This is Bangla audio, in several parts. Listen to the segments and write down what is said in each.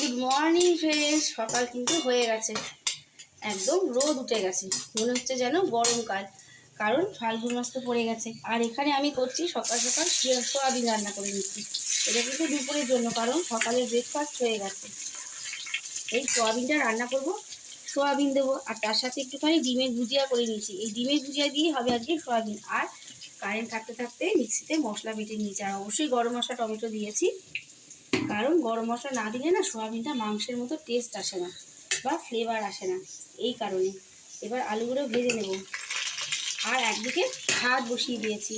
Good morning friends. সকাল কিন্তু হয়ে গেছে, একদম রোদ উঠে গেছে, মনে হচ্ছে যেন গরমকাল, কারণ ফাল্গুন মাস তো পড়ে গেছে। আর এখানে আমি করছি সকাল সকাল সোয়াবিন রান্না করে নিচ্ছি। এটা কিন্তু দুপুরের জন্য, কারণ সকালের ব্রেকফাস্ট হয়ে গেছে। এই সোয়াবিনটা রান্না করব, সোয়াবিন দেবো, আর তার সাথে একটুখানি ডিমের ভুজিয়া করে নিয়েছি। এই ডিমের ভুজিয়া দিয়েই হবে আজকে সোয়াবিন। আর কারেন্ট থাকতে থাকতে মিক্সিতে মশলা বেটে নিয়েছি, আর অবশ্যই গরম মশলা টমেটো দিয়েছি, কারণ গরম মশলা না দিলে না সোয়াবিনটা মাংসের মতো টেস্ট আসে না বা ফ্লেভার আসে না, এই কারণে। এবার আলুগুলো ভেজে নেব, আর একদিকে ভাত বসিয়ে দিয়েছি।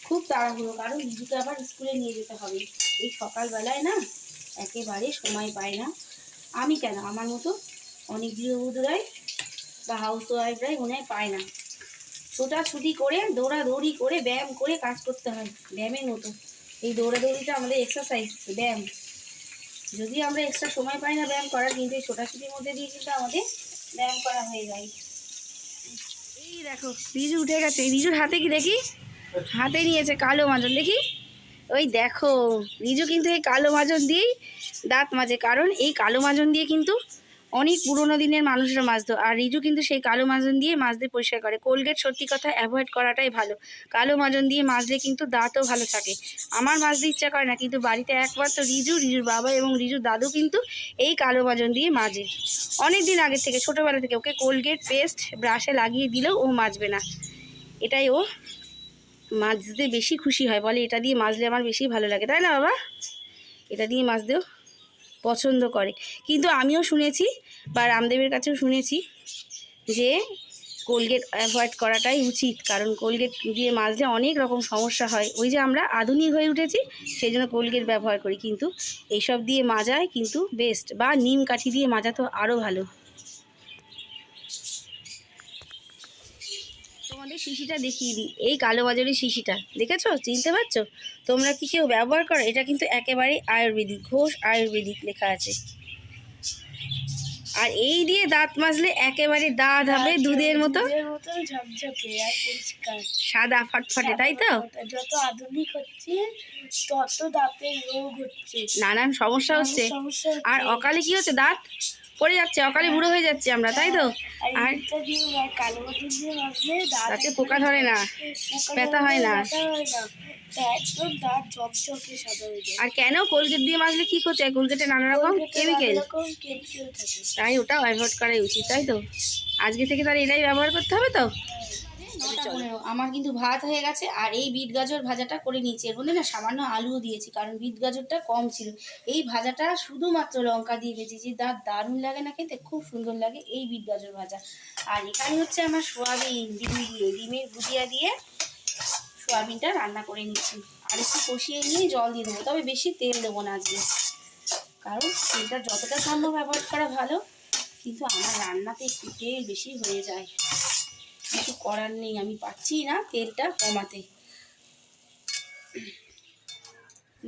খুব তাড়াহুড়ো, কারণ লিজুকে আবার স্কুলে নিয়ে যেতে হবে। এই সকালবেলায় না একেবারে সময় পায় না। আমি কেন, আমার মতো অনেক গৃহবধূরাই বা হাউস ওয়াইফরাই মনে হয় পায় না। ছোটাছুটি করে দৌড়াদৌড়ি করে ব্যায়াম করে কাজ করতে হয়, ব্যায়ামের মতো। এই দৌড়াদৌড়িটা আমাদের এক্সারসাইজ, ব্যায়াম। যদি আমরা এক্সট্রা সময় পাই না ব্যায়াম করার, কিন্তু এই ছোটাছুটির মধ্যে দিয়ে কিন্তু আমাদের ব্যায়াম করা হয়ে যায়। এই দেখো রিজু উঠে গেছে। রিজুর হাতে কি দেখি, হাতে নিয়েছে কালো মাজন, দেখি। ওই দেখো, রিজু কিন্তু এই কালো মাজন দিয়েই দাঁত মাজে, কারণ এই কালো মাজন দিয়ে কিন্তু অনেক পুরোনো দিনের মানুষরা মাজতো, আর রিজু কিন্তু সেই কালো মাজন দিয়ে মাজতে পরিষ্কার করে। কোলগেট সত্যি কথা অ্যাভয়েড করাটাই ভালো। কালো মাজন দিয়ে মাজলে কিন্তু দাঁতও ভালো থাকে। আমার মাজতে ইচ্ছা করে না, কিন্তু বাড়িতে একবার তো রিজুর বাবা এবং রিজুর দাদু কিন্তু এই কালো মাজন দিয়ে মাজে অনেক দিন আগের থেকে, ছোটোবেলা থেকে। ওকে কোলগেট পেস্ট ব্রাশে লাগিয়ে দিলেও ও মাজবে না, এটাই ও মাজতে বেশি খুশি হয়, বলে এটা দিয়ে মাজলে আমার বেশি ভালো লাগে, তাই না বাবা? এটা দিয়ে মাজতেও পছন্দ করে। কিন্তু আমিও শুনেছি বা রামদেবের কাছেও শুনেছি যে কোলগেট অ্যাভয়েড করাটাই উচিত, কারণ কোলগেট দিয়ে মাজলে অনেক রকম সমস্যা হয়। ওই যে আমরা আধুনিক হয়ে উঠেছি, সেই জন্য কোলগেট ব্যবহার করি, কিন্তু এইসব দিয়ে মাজায় কিন্তু বেস্ট, বা নিম কাঠি দিয়ে মাজা তো আরও ভালো। তোমাদের শিশিটা দেখিয়ে দিই, এই কালো বাজারের শিশিটা দেখেছো, চিনতে পারছো? তোমরা কি কেউ ব্যবহার করো? এটা কিন্তু একেবারে আয়ুর্বেদিক, ঘোষ আয়ুর্বেদিক লেখা আছে। আর এই দিয়ে দাঁত মাজলে একেবারে দাঁত হবে দুধের মতো ঝকঝকে আর পরিষ্কার, সাদা ফটফটে, তাই তো? যত আধুনিক হচ্ছে তত দাঁতের রোগ হচ্ছে, নানান সমস্যা হচ্ছে। আর অকালে কি হচ্ছে, দাঁত পড়ে যাচ্ছে, অকালে বুড়ো হয়ে যাচ্ছে আমরা, তাই তো? আর কালো মাটি দিয়ে মাজলে দাঁতে পোকা ধরে না, ব্যথা হয় না। একদম দাঁত ঝকঝকে সাদা হয়ে যায়। আর কেন কোলগেট দিয়ে মাজলে কি করছে? কোলগেটে নানা রকম কেমিক্যাল, তাই ওটাও অ্যাভয়েড করাই উচিত, তাই তো? আজকে থেকে তাহলে এটাই ব্যবহার করতে হবে তো। 9:15 আমার কিন্তু ভাত হয়ে গেছে, আর এই বিট গাজর ভাজাটা করে নিয়েছি। এর মধ্যে না সামান্য আলুও দিয়েছি, কারণ বিট গাজরটা কম ছিল। এই ভাজাটা শুধুমাত্র লঙ্কা দিয়ে ভেজেছি, দারুণ লাগে না খেতে, খুব সুন্দর লাগে এই বিট গাজর ভাজা। আর এখানে হচ্ছে আমার সোয়াবিন, ডিমের ভুজিয়া দিয়ে সোয়াবিনটা রান্না করে নিচ্ছি। আর একটু কষিয়ে নিয়ে জল দিয়ে দেবো, তবে বেশি তেল দেবো না আজকে, কারণ তেলটা যতটা সম্ভব অ্যাভয়েড করা ভালো। কিন্তু আমার রান্নাতে একটু তেল বেশি হয়ে যায়, কিছু করার নেই, আমি পাচ্ছি না তেলটা কমাতে।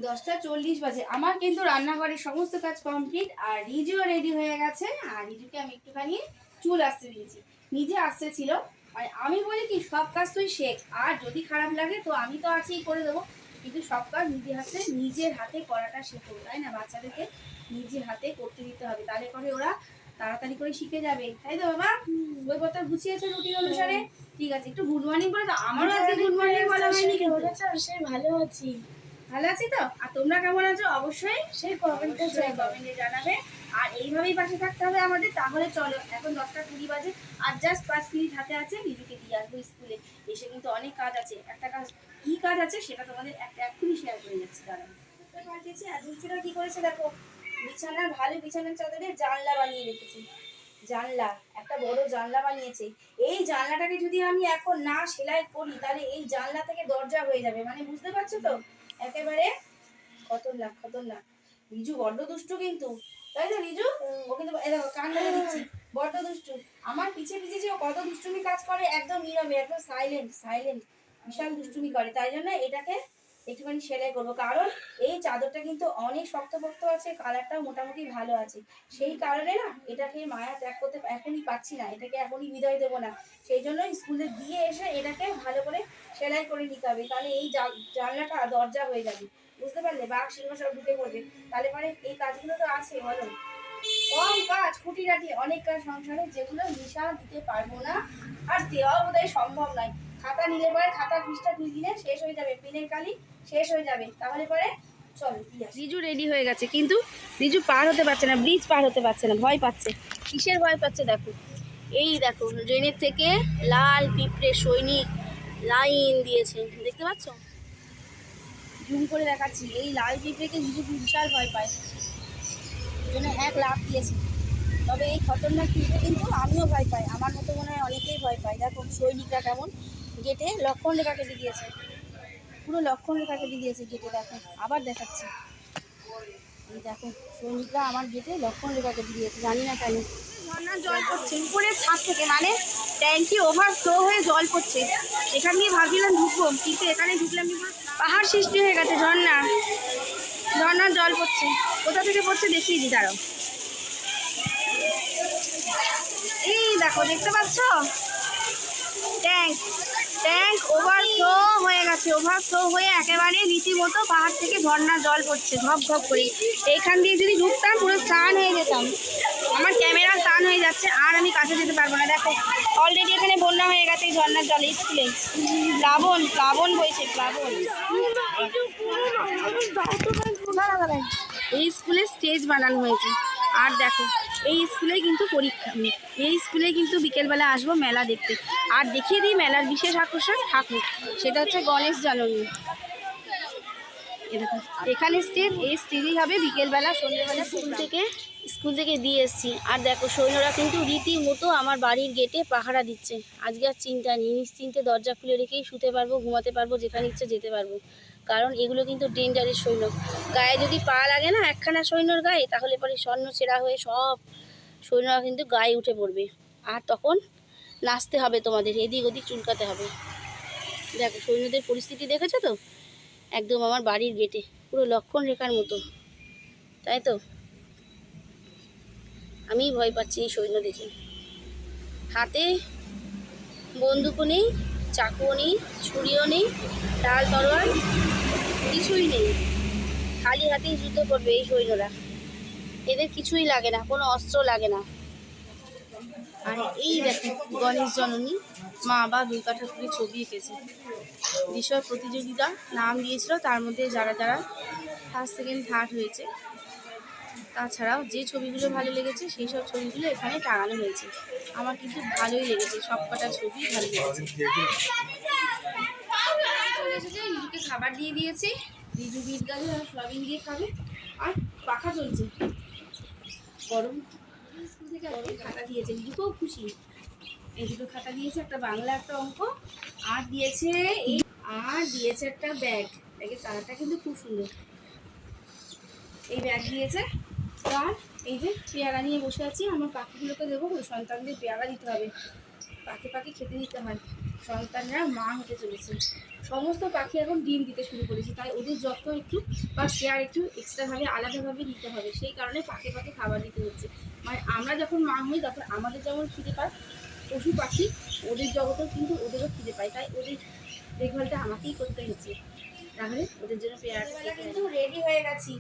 10:40 বাজে, আমার কিন্তু রান্নাঘরের সমস্ত কাজ কমপ্লিট, আর রিজুও রেডি হয়ে গেছে। আর রিজুকে আমি একটুখানি চুল আসতে দিয়েছি, নিজে আসতে ছিল। মানে আমি বলি কি, সব কাজ তুই শেখ, আর যদি খারাপ লাগে তো আমি তো আছেই, করে দেবো, কিন্তু সব কাজ নিজের হাতে করাটা শেখো, তাই না? বাচ্চাদেরকে নিজের হাতে করতে দিতে হবে, তাহলে করে ওরা তাড়াতাড়ি করে শিখে যাবে, তাই তো বাবা? বইপত্র গুছিয়েছে রুটিন অনুসারে? ঠিক আছে, একটু গুড মর্নিং বলে দাও। আমারও আজকে গুড মর্নিং বলা হয়নি, কিন্তু ভালো আছি, ভালো আছি তো। আর তোমরা কেমন আছো অবশ্যই সেই কমেন্টে জানাবে। আর এইভাবেই পাশে থাকতে হবে আমাদের। তাহলে চলো, এখন 10:20 বাজে, আর জাস্ট 5 মিনিট হাতে আছে, নিজেকে দিয়ে আসবো স্কুলে। এসে কিন্তু অনেক কাজ আছে, একটা কাজ কি কাজ আছে সেটা তোমাদের এক্ষুনি শেয়ার করে যাচ্ছি। দাঁড়ান, পাল্টেছে। আর দুষ্টুরা কি করেছে দেখো, বিছানার চাদরে জানলা বানিয়ে রেখেছি। জানলা, একটা বড় জানলা বানিয়েছে। এই জানলাটাকে যদি আমি এখন না সেলাই করি, তাহলে এই জানলা থেকে দরজা হয়ে যাবে, মানে বুঝতে পারছো তো? একেবারে খতরনাক। রিজু বড্ড দুষ্টু কিন্তু, তাই তো রিজু? ও কিন্তু দেখো কান ধরে দিচ্ছি, বড্ড দুষ্টু। আমার পিছে যে ও কত দুষ্টুমি কাজ করে, একদম নীরবে, একদম সাইলেন্ট, বিশাল দুষ্টুমি করে। তাই জন্য এটাকে একটুখানি সেলাই করবো, কারণ এই চাদরটা কিন্তু অনেক শক্তপোক্ত আছে, কালারটাও মোটামুটি ভালো আছে। সেই কারণে না এটাকে মায়া ত্যাগ করতে এখনই পাচ্ছি না, এটাকে এখনই বিদায় দেবো না। সেই জন্য স্কুলে দিয়ে এসে এটাকে ভালো করে সেলাই করে নিতে হবে, তাহলে এই জানলাটা দরজা হয়ে যাবে, বুঝতে পারলে? বাঘ সিংহ সব ঢুকে পড়বে, তাহলে পরে এই কাজগুলো তো আছে, বলো? কম কাজ, খুঁটিনাটি অনেক কাজ সংসারে, যেগুলো নিশা দিতে পারবো না, আর দেওয়াও বোধহয় সম্ভব নয়। খাতা নিলে পরে খাতার পৃষ্ঠা 2 দিনে শেষ হয়ে যাবে, পেনের কালি শেষ হয়ে যাবে, তাহলে পরে চলো। রিজু রেডি হয়ে গেছে, কিন্তু রিজু পার হতে পারছে না, ব্রিজ পার হতে পারছে না, ভয় পাচ্ছে। কিসের ভয় পাচ্ছে দেখো, এই দেখো ড্রেনের থেকে লাল পিঁপড়ে সৈনিক লাইন দিয়েছে, দেখতে পাচ্ছ? জুম করে দেখাচ্ছি, এই লাল পিঁপড়েকে রিজু বিশাল ভয় পায়, ওই জন্য এক লাফ দিয়েছে। তবে এই খতরনাক পিঁপড়ে কিন্তু আমিও ভয় পাই, আমার মতো মনে হয় অনেকেই ভয় পায়। দেখো সৈনিকরা কেমন গেটে লক্ষণ রেখা কেটে দিয়েছে, পুরো লক্ষণ রেখা কেটে দিয়েছে গেটে। দেখো আবার দেখাচ্ছি, এই দেখো সৈনিকরা আমার গেটে লক্ষণ রেখা কেটে দিয়েছে, জানি না কেন। ঝর্ণার জল পড়ছে উপরের ছাদ থেকে, মানে ট্যাঙ্কি ওভারফ্লো হয়ে জল পড়ছে। এখান দিয়ে ভাবছিলাম ঢুকবো, কিন্তু এখানে ঢুকলাম পাহাড় সৃষ্টি হয়ে গেছে, ঝর্ণার জল পড়ছে। কোথা থেকে পড়ছে দেখিয়ে দিই, দাঁড়াও। এই দেখো, দেখতে পাচ্ছ ট্যাঙ্ক ওভারফ্লো হয়ে গেছে, ওভারফ্লো হয়ে একেবারে রীতিমতো পাহাড় থেকে ঝর্ণার জল পড়ছে ঝপ ঝপ করে। এইখান দিয়ে যদি ঢুকতাম পুরো স্নান হয়ে যেতাম, আমার ক্যামেরা স্নান হয়ে যাচ্ছে, আর আমি কাছে যেতে পারবো না। দেখো অলরেডি এখানে বন্যা হয়ে গেছে এই ঝর্ণার জলে। স্কুলে প্লাবন বইছে, প্লাবন। এই স্কুলে স্টেজ বানানো হয়েছে, আর দেখো এই স্কুলে কিন্তু পরীক্ষা, এই স্কুলে কিন্তু বিকেলবেলা আসবো মেলা দেখতে। আর দেখিয়ে দিই মেলার বিশেষ আকর্ষণ ঠাকুর, সেটা হচ্ছে গণেশ জননী। এরকম এখানে স্টেজ, এই স্টেজেই হবে বিকেলবেলা সন্ধ্যেবেলা। স্কুল থেকে দিয়ে এসেছি, আর দেখো সৈন্যরা কিন্তু রীতিমতো আমার বাড়ির গেটে পাহারা দিচ্ছে। আজকে আর চিন্তা নেই, নিশ্চিন্তে দরজা খুলে রেখেই শুতে পারবো, ঘুমাতে পারবো, যেখানে ইচ্ছে যেতে পারবো। কারণ এগুলো কিন্তু ডেঞ্জারের সৈন্য, গায়ে যদি পা লাগে না একখানা সৈন্যর গায়ে, তাহলে পরে স্বর্ণ ছেঁড়া হয়ে সব সৈন্যরা কিন্তু গায়ে উঠে পড়বে, আর তখন নাচতে হবে তোমাদের, এদিক ওদিক চুলকাতে হবে। দেখো সৈন্যদের পরিস্থিতি দেখেছো তো, একদম আমার বাড়ির গেটে পুরো লক্ষণ রেখার মতো, তাই তো? আমি ভয় পাচ্ছি এই সৈন্য দেখে। হাতে বন্দুকও নেই, চাকুও নেই, ছুরিও নেই, ঢাল তরোয়াল কিছুই নেই, খালি হাতেই যুদ্ধ করবে এই সৈন্যরা। এদের কিছুই লাগে না, কোনো অস্ত্র লাগে না। আর এই দেখো গণেশ জননী মা বা দুর্গা ঠাকুরের ছবি এঁকেছে। বিষয় প্রতিযোগিতা নাম দিয়েছিল, তার মধ্যে যারা যারা ফার্স্ট সেকেন্ড থার্ড হয়েছে, তাছাড়াও যে ছবিগুলো ভালো লেগেছে সেই সব ছবিগুলো এখানে টাঙানো হয়েছে। আমার কিন্তু ভালোই লেগেছে, সব কটা ছবি ভালো লেগেছে। রিজুকে খাবার দিয়ে দিয়েছি, রিজু বিট গাজর আর সয়াবিন দিয়ে খাবে। আর পাখা চলছে, গরম স্কুল থেকে গরম খাতা দিয়েছে, রিজু খুব খুশি। এই দুটো খাতা দিয়েছে, একটা বাংলা একটা অঙ্ক, আর দিয়েছে একটা ব্যাগ। ব্যাগের কালারটা কিন্তু খুব সুন্দর, এই ব্যাগ দিয়েছে। আর এই যে পেয়ারা নিয়ে বসে আছি, আমার পাখিগুলোকে দেবো, সন্তানদের পেয়ারা দিতে হবে, পাখি খেতে দিতে হয়, সন্তানরা মা হতে চলেছে। সমস্ত পাখি এখন ডিম দিতে শুরু করেছে, তাই ওদের যত্ন একটু বা কেয়ার একটু এক্সট্রাভাবে আলাদাভাবে দিতে হবে, সেই কারণে পাখি খাবার দিতে হচ্ছে। মানে আমরা যখন মা হই তখন আমাদের যেমন খিদে পায়, পশু পাখি ওদের জগতেও কিন্তু ওদেরও খিদে পায়, তাই ওদের দেখভালটা আমাকেই করতে হচ্ছে। তাহলে ওদের জন্য পেয়ারা কিন্তু রেডি হয়ে গেছি,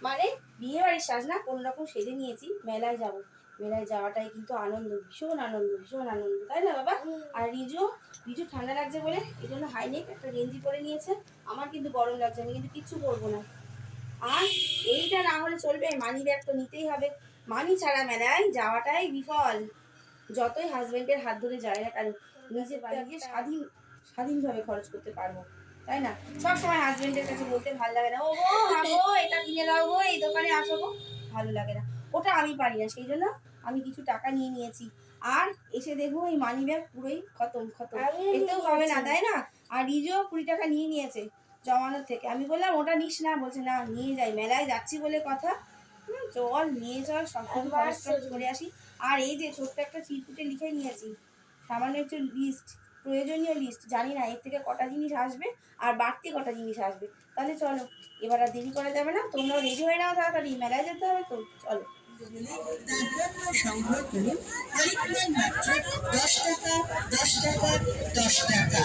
মানে বিয়ে বাড়ির সাজ না, কোনো রকম সেজে নিয়েছি, মেলায় যাব। মেলায় যাওয়াটাই কিন্তু আনন্দ, ভীষণ আনন্দ, তাই না বাবা? আর রিজু ঠান্ডা লাগছে বলে এই জন্য হাইনেক একটা গেঞ্জি পরে নিয়েছে, আমার কিন্তু গরম লাগছে, আমি কিন্তু কিচ্ছু করবো না। আর এইটা না হলে চলবে, মানি ব্যাগ তো নিতেই হবে, মানি ছাড়া মেলায় যাওয়াটাই বিফল। যতই হাজবেন্ডের হাত ধরে যায় না কেন, নিজের বাড়ি গিয়ে স্বাধীনভাবে খরচ করতে পারবো, তাই না? সবসময় হাজবেন্ডের কাছে বলতে ভালো লাগে না, ও গো এটা কিনে দাও গো, এই দোকানে আসো গো, ভালো লাগে না, ওটা আমি পারি না। সেই জন্য আমি কিছু টাকা নিয়ে নিয়েছি, আর এসে দেখবো এই মানি ব্যাগ পুরোই খতম, এতেও হবে না, তাই না? আর রিজু 20 টাকা নিয়ে নিয়েছে জমানোর থেকে, আমি বললাম ওটা নিস না, বলছে না নিয়ে যাই, মেলায় যাচ্ছি বলে কথা, চল নিয়ে চল, সব কিছু খরচ করে আসি। আর এই যে ছোট্ট একটা চিরকুটে লিখে নিয়েছি, সামান্য একটু লিস্ট, প্রয়োজনীয় লিস্ট, জানি না এর থেকে কটা জিনিস আসবে আর বাড়তি কটা জিনিস আসবে। তাহলে চলো, এবার আর দেরি করা যাবে না, তোমরাও রেডি হয়ে নাও, তাড়াতাড়ি মেলায় যেতে হবে তো, চলো। সংগ্রহ করুন হরেকমাল মাত্র 10 টাকা 10 টাকা 10 টাকা।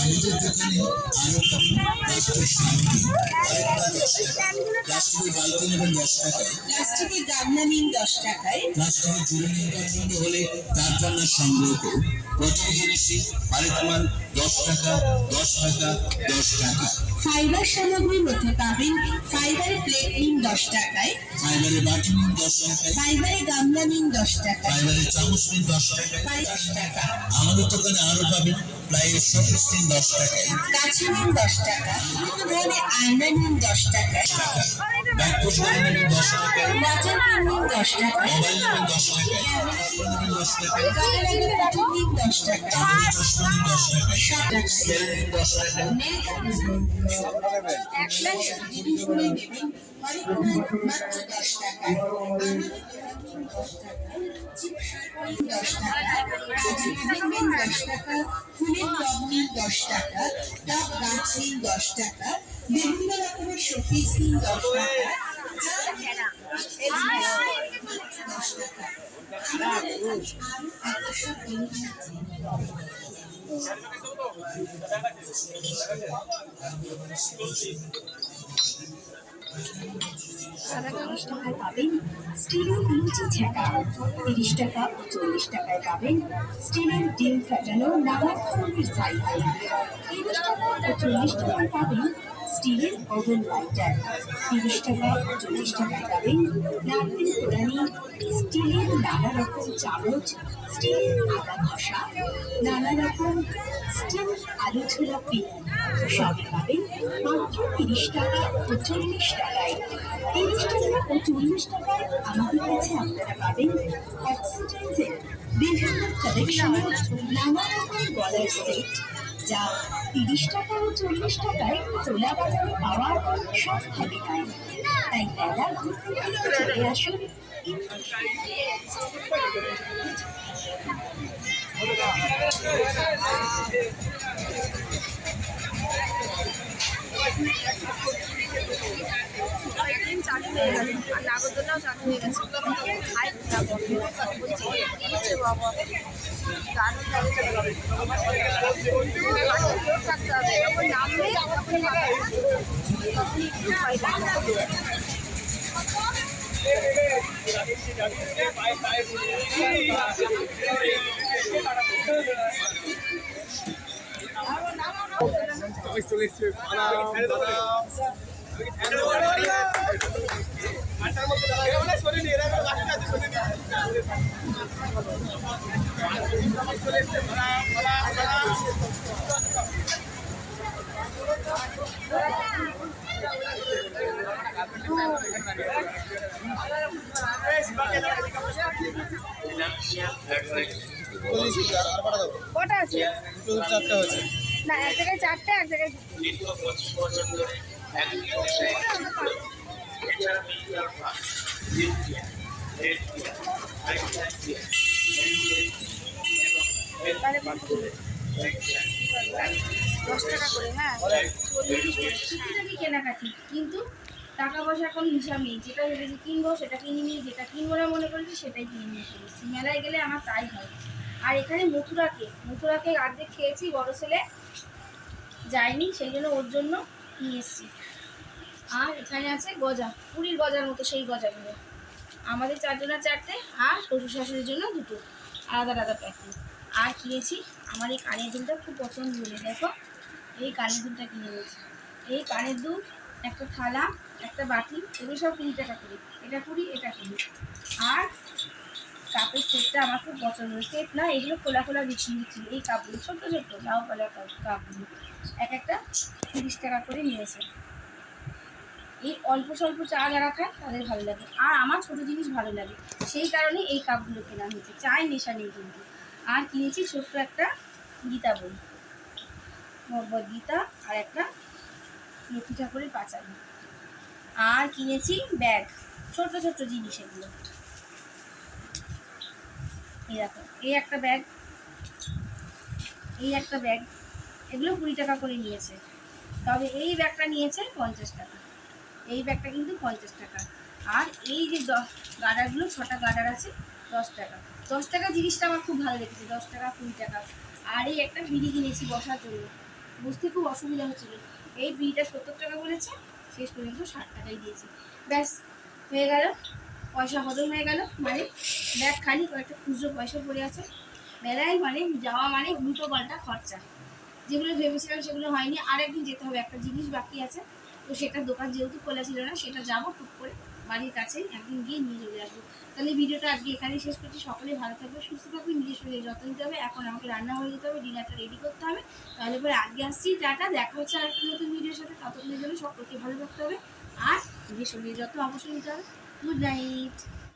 আমাদের দোকানে আরো পাবেন প্লাস্টিক সামগ্রী হরেকমাল 10 টাকা, প্লাস্টিকের বালতি নেবেন 10 টাকায়, প্লাস্টিকের গামলা নিন 10 টাকায়, প্লাস্টিকের জুড়ে নিন পছন্দ হলে তার জন্য সংগ্রহ করুন প্রতিটি জিনিসই হরেকমাল 10 টাকা 10 টাকা 10 টাকা। ফাইবার সামগ্রীর মধ্যে পাবেন ফাইবারের প্লেট নিন 10 টাকায়, ফাইবারের বাটি নিন 10 টাকায়, ফাইবারের গামলা নিন 10 টাকায়, ফাইবারের চামচ নিন 10 টাকায় 10 টাকা। আমাদের দোকানে আরো পাবেন প্লাইয়ের শোকেস নিন 10 টাকায়, কাঁচি নিন 10 টাকা, বিভিন্ন ধরনের আয়না নিন 10 টাকায়, ব্যাকপোস্ট নেবেন 10 টাকায়, ওয়াটার ক্যান নিন 10 টাকায়, মোবাইল নেবেন 10 টাকায়, নেবেন 10 টাকায়, কালারের কার্টুন নিন 10 টাকায়, চাঁদের চশমা নিন 10 টাকায়, 7 টাকায়, স্কেল নিন 10 টাকায়। জিনিসগুলো নেবেন হরেকমাল মাত্র 10 টাকায়। 10 টাকা, নেবেন 10 টাকা, ফুলের টব নিন 10 টাকা, টব গাছ নিন 10 টাকা, বিভিন্ন রকমের শোপিস নিন 10 টাকা, 10 টাকা। আরো সব জিনিস আছে। টাকায় পাবেন স্টিলের লুচি ছেঁকা, 30 টাকা ও 40 টাকায় পাবেন স্টিলের ডিম ফাটানো নানা ধরনের সাইজ, 30 টাকা ও 40 টাকায় পাবেন স্টিলের ওভেন লাইটার, 30 টাকা ও 40 টাকায় পাবেন নারকেল কোড়ানি, স্টিলের নানা রকম চামচ, স্টিলের আদা ঘষা, নানা রকম স্টিল আলু ছোলা পিন, সবই পাবেন মাত্র 30 টাকা ও 40 টাকায়। 30 টাকা ও 40 টাকায় আমাদের কাছে আপনারা পাবেন অক্সিডেন্সের বিভিন্ন কালেকশনের নানা রকম গলার সেট, যা 30 টাকা ও 40 টাকায় খোলা বাজারে পাওয়ার সম্ভাবনা নাই। তাই মেলা ঘুরতে ঘুরতে চলে আসুন চালু হয়ে গেল আর নাগরদোলাও চালু হয়ে গেছে। হাই বাবা দারুণ থাকতে হবে, যখন নামবে তখন একটু ভয় লাগবে। কটা আছে? না, এক জায়গায় 4টে, এক জায়গায় তাহলে 10 টাকা করে। হ্যাঁ, 40 কেনাকাটি, কিন্তু টাকা পয়সা এখন হিসাব নেই। যেটা ভেবেছি কিনবো সেটা কিনে নিই, যেটা কিনবো না মনে করেছি সেটাই কিনে নিয়ে চলেছি। মেলায় গেলে আমার তাই হয়। আর এখানে মথুরাকে অর্ধেক খেয়েছি, বড় ছেলে যায়নি, সেই জন্য ওর জন্য নিয়ে এসেছি। আর এখানে আছে গজা, পুরীর গজার মতো সেই গজাগুলো। আমাদের 4 জনের 4টে, আর শ্বশুর শাশুড়ির জন্য 2টো আলাদা আলাদা প্যাকেট। আর কিনেছি আমার এই কানের দুলটা খুব পছন্দ হলে, দেখো এই কানের দুলটা কিনে নিয়েছি। এই কানের দুল, একটা থালা, একটা বাটি, এগুলো সব 20 টাকা করে। এটা 20, এটা 20। আর কাপের সেটটা আমার খুব পছন্দ। সেট না, এগুলো খোলা খোলা বিক্রি হচ্ছে। এই কাপগুলো ছোট্ট ছোট্ট লাউ পালা কাপগুলো এক একটা 30 টাকা করে নিয়েছে। এই অল্প স্বল্প চা যারা খায় তাদের ভালো লাগে, আর আমার ছোটো জিনিস ভালো লাগে, সেই কারণে এই কাপগুলো কেনা হয়েছে। চায়ের নেশা নেই কিন্তু। আর কিনেছি ছোট্ট একটা গীতা বই, ভগবদ গীতা, আর একটা লক্ষ্মী ঠাকুরের পাঁচালি। আর কিনেছি ব্যাগ, ছোট্ট ছোট্ট জিনিস এগুলো। এই দেখো, এই একটা ব্যাগ, এই একটা ব্যাগ, এগুলো 20 টাকা করে নিয়েছে। তবে এই ব্যাগটা নিয়েছে 50 টাকা। এই ব্যাগটা কিন্তু 50 টাকা। আর এই যে গার্ডারগুলো 6টা গার্ডার আছে 10 টাকা। 10 টাকা জিনিসটা আমার খুব ভালো লেগেছে, 10 টাকা 20 টাকা। আর এই একটা বিড়ি কিনেছি বসার জন্য, বুঝতে খুব অসুবিধা হচ্ছিল। এই বিড়িটা 70 টাকা বলেছে, শেষ পর্যন্ত 60 টাকাই দিয়েছি। ব্যাস হয়ে গেল, পয়সা হজম হয়ে গেল। মানে ব্যাগ খালি, কয়েকটা খুচরো পয়সা পড়ে আছে। মেলায় মানে যাওয়া মানে উল্টো পাল্টা খরচা, যেগুলো ভেবেছিলাম সেগুলো হয়নি। আর একদিন যেতে হবে, একটা জিনিস বাকি আছে, তো সেটা দোকান যেহেতু খোলা ছিল না, সেটা যাবো টুক করে বাড়ির কাছেই একদিন গিয়ে নিয়ে চলে আসবো। তাহলে ভিডিওটা আজকে এখানেই শেষ করছি। সকলে ভালো থাকবে, সুস্থ থাকবে, নিজের শরীরে যত্ন নিতে হবে। এখন আমাকে রান্না হয়ে যেতে হবে, ডিনারটা রেডি করতে হবে। তাহলে পরে আজকে আসছি, টাটা, দেখা হচ্ছে আর একটা নতুন ভিডিওর সাথে। ততক্ষণের জন্য সকলকে ভালো থাকতে হবে আর নিজের শরীরে যত্ন অবশ্যই নিতে হবে। Good night.